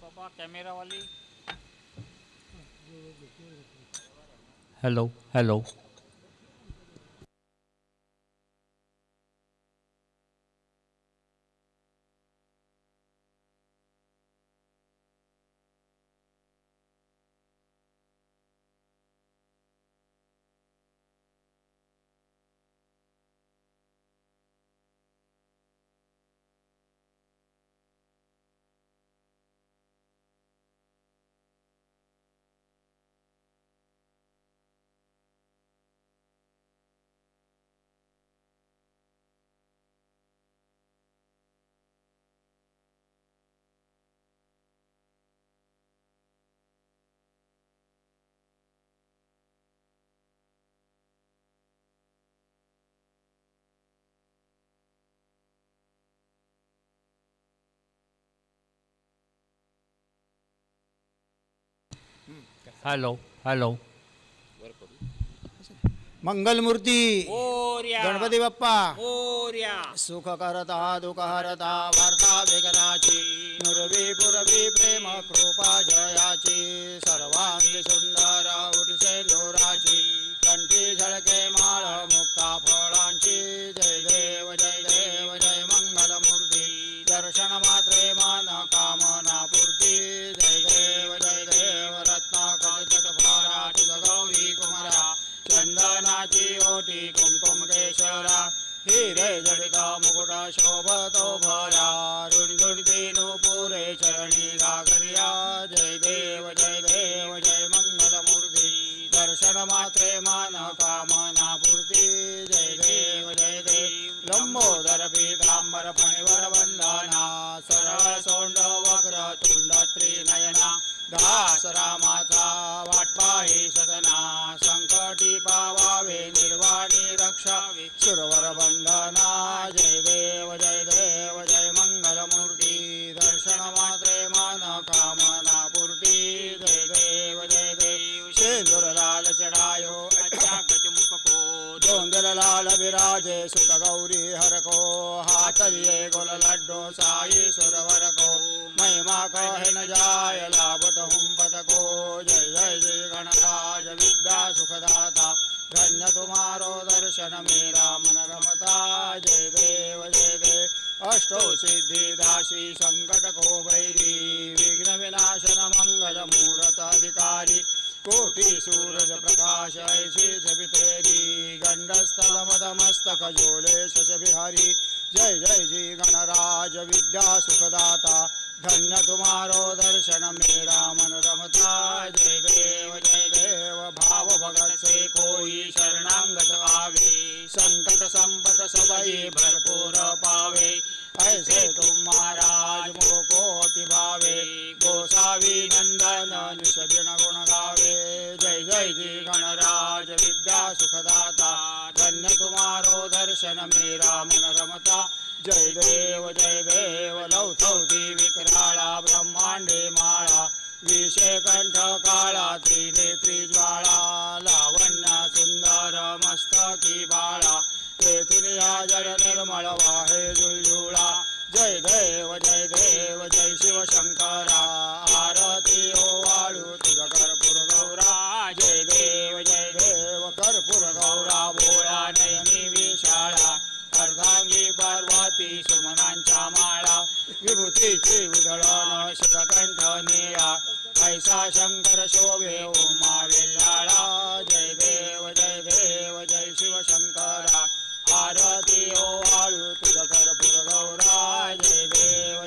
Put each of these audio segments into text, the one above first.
पापा camera वाली। Hello hello. Hello hello. Mangalmurti Morya Ganpati Bappa Morya सुख करता दुःख हरता वार्ता वेगनाची नुरवी पुरवी प्रेम कृपा जयाची सर्वांगी सुंदर उठशे लोराची कंठी झळके माळ मुक्ता फळांची जय देव जय देव जय मंगलमूर्ती दर्शन मात्रे मन कामना पूर्ती जय देव रत्नाखचित फारा चित गौरी कुमारा चंदनाची ओटी कुमकुम केशरा हिरे जडित मुकुट शोभतो भरा रुणझुणती नुपुरे चरणी गागरिया जय देव जय मंगलमूर्ती दर्शन मात्रे मन कामना पूर्ती जय देव लंबोदर पीतांबर फणिवर वंदना सरळ सोंड वक्र तुंड त्रिनयना दास रामाचा वाटपाही सदना संकटी पावावे निर्वाणी रक्षावे सुरवर बंधना जय देव जय मंगलमूर्ती दर्शन मात्रे मन कामना पूर्ती जय देव शेंदूर लाल चढ़ायो अच्छा गजमुख को जोंदर लाल विराजे सुत गौरी हर को हाथ लिए गोल लड्डू साई सुरवर को महिमा कहे न जाय लाभत हुम पद को जय गणराज विद्या सुखदाता धन्य तुम्हारो दर्शन मेरा मन रमता जय देव अष्टो सिद्धि दासी संकट को भैरी विघ्न विनाशन मंगल मूर्त अधिकारी कोटि सूरज प्रकाश ऐसी छवि तेरी गंडस्थल मदमस्तक झोले शश बिहारी जय जी गणराज विद्या सुखदाता धन्य तुम्हारो दर्शन मेरा मन रमता जय देव भाव भगत से कोई शरणांगत आवे संकट संपत सबई भरपूर पावे ऐसे तुम महाराज मोको अति भावे गोसावी नंदन निषदिन गुण गावे जय जी गणराज विद्या सुखदाता धन्य तुम्हारो दर्शन मेरा मन रमता जय देव लौथौती विकराळा ब्रह्मांडे माळा विषय कंठ काळा त्रिनेत्री ज्वाळा लावण्य सुंदर मस्तकी बाळा तेथून जल निर्मळ वाहे झुळझुळा जय देव जय शिव शंकरा आरती ओवाळू तुझ कर्पूर गौरा जय देव कर्पूर गौरा भोळा नयनी विशाळा अर्धांगी पार्वती सुमनांच्या माळा विभूतीची उधळण शिखकंठ निळा ऐसा शंकर शोभे उमा वेल्लाळा जय देव जय शिव शंकरा आरती ओवाळू तुझ कर्पूर गौरा जय देव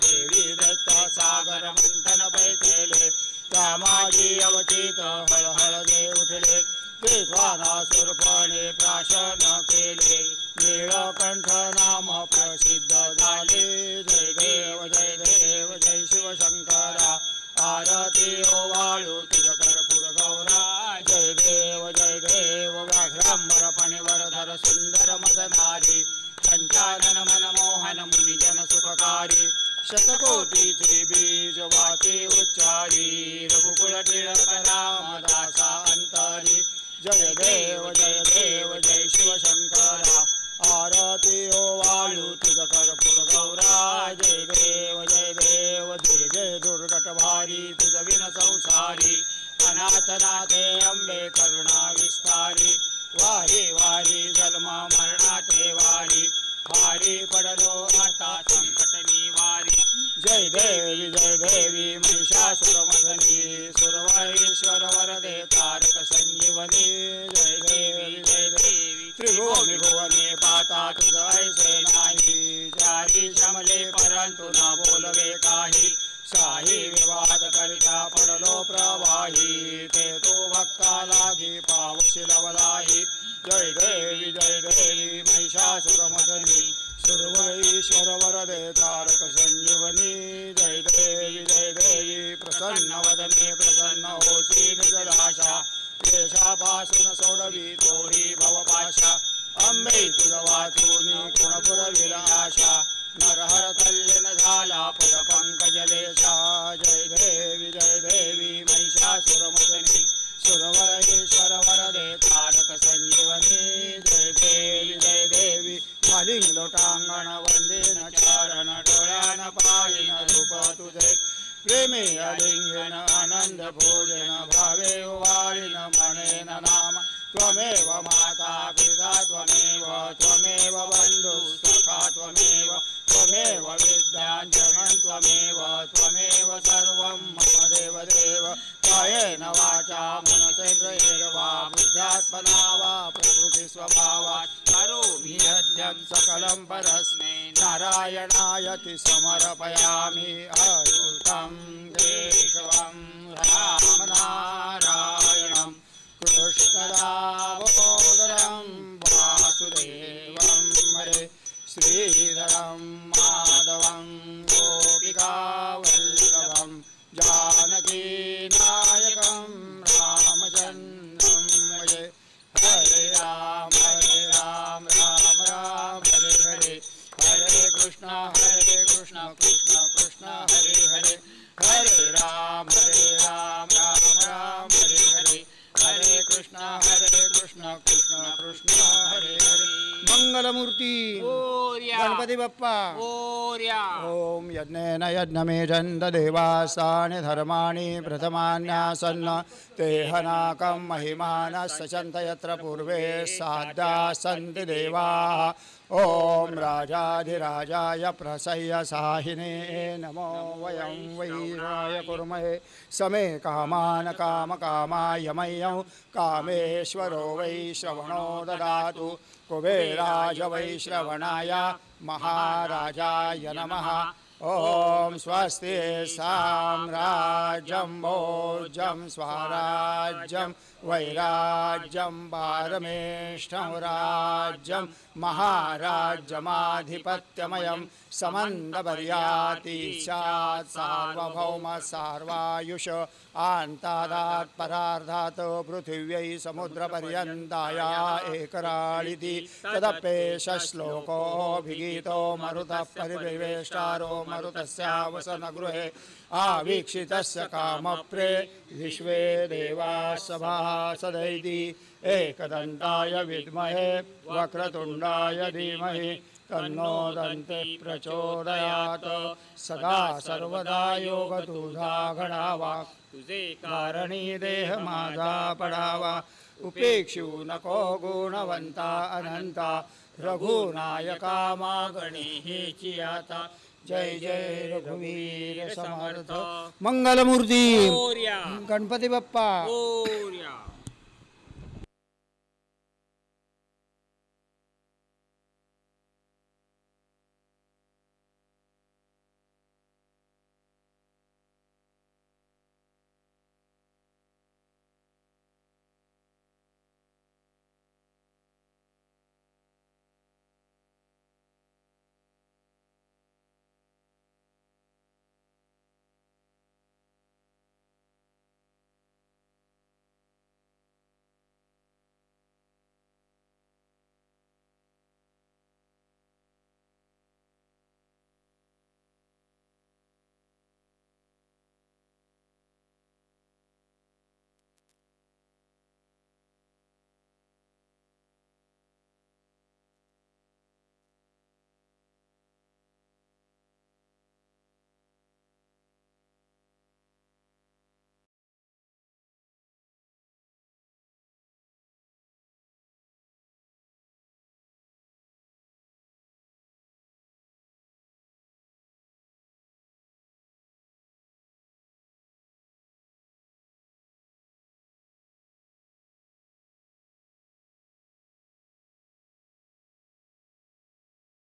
देवी दत्त सागर मंथन पैकेले त्या माझी अवचित हळहळ दे उठले सुरपणे प्राशन केले नीळकंठ नाम प्रसिद्ध झाले जय देव जय शिव शंकरा आरती ओवाळू तुझ कर्पूर गौरा जय देव व्याघ्रांबर फणिवर धर सुंदर मदनारी संचालन मनमोहन मुनिजन सुखकारी शतकोटीचे बीज वाचे उच्चारी रघुकुल टिळक रामदासा अंतरी जय देव जय शिव शंकरा आरती ओवाळू तुझ कर्पूर गौरा जय देव दुर्गे नाथे अंबे करुणा विस्तारी वारी वारी जन्म मरणाते वारी भारी पडलो आता संकट निवारी जय देवी महिषासुरमर्दिनी सुरवरेश्वर वरदे तारक संजीवनी जय देवी त्रिभुवनी भुवनी पाता तुझ ऐसे नाही जारी शमले परंतु न बोलवे काही शाही विवाद करिता पडलो प्रवाही ते तो भक्ता लागी पावशिलवलाही जय देवी महिषासुरमर्दिनी सुरवरेश्वर वरदे तारक संजीवनी जय देवी प्रसन्न वदने प्रसन्न होती निजराशा क्लेशापासून सोडवी तोडी भवपाशा अंबे तुझ वाचूनी गुणपुरविल आशा नरहर तल्लीन झाला पद पंकजलेशा जय देवी महिषासुरमर्दिनी सुरवरेश्वर वरदे तारक संजीवनी जय देवी मालिंग लोटांगण वंदेन चारण डोळ्यान पाहिन रूप तुझे प्रेमे अलिंगन आनंद भोजन भावे वाळीन म्हणेन नाम त्वमेव माता पिता त्वमेव बंधु सखा त्वमेव विद्याञ्जनं त्वमेव सर्वं मम देव कायेन वाचा मनसेन्द्रियैर्वा बुद्ध्यात्मना वा प्रकृतिस्वभावात् करोमि यज्ञं सकलं परस्मै नारायणायति समर्पयामि अच्युतं केशवं राम नारायणं कृष्णदामोदरं वासुदेवं हरे श्रीधरं माधवं गोपिकावल्लभं जानकीनायकं रामचन्द्रं भजे हरे राम राम राम हरे हरे हरे कृष्ण कृष्ण कृष्ण हरे हरे हरे राम राम राम हरे हरे हरे कृष्ण कृष्ण कृष्ण हरे हरे मंगलमूर्ती गणपती बाप्पा ओम यज्ञेन यज्ञमेजन्त देवास्तानि धर्माणि प्रथमान्यासन्न तेहनाकं महिमानः सचन्त यत्र पूर्वे साध्याः सन्ति देवाः ओम राजाधिराजाय प्रसह्य साहिने नमो वयं वैराय कुर्महे समे कामान कामकामाय मह्यं कामेश्वरो वै श्रवणो ददातु कुबेराज वै श्रवणाय महाराजाय नमः ओम स्वस्ति साम्राज्यं भोज्यं स्वराज्यं वैराज्यं पारमेष्ठं राज्यं महाराज्यमाधिपत्यमयं समन्दपर्याति स्यात् सार्वभौम सार्वायुष आन्तादात् परार्धात् पृथिव्यै समुद्रपर्यन्ताया एकराळिति तदप्येष श्लोकोऽभिगीतो मरुतः परिवेष्टारो मरुतस्यावसनगृहे आवीक्षितस्य कामप्रे विश्वे देवाः सभासदैति एकदन्ताय विद्महे वक्रतुण्डाय धीमहि तन्नो दन्तिः प्रचोदयात् सदा सर्वदा योगतुधा घडावा तुझे कारणी देह माझा पडावा उपेक्षू नको गुणवंता अनंता रघुनायका मागणी हेची आता जय जय रघुवीर समर्थ मंगलमूर्ती गणपती बाप्पा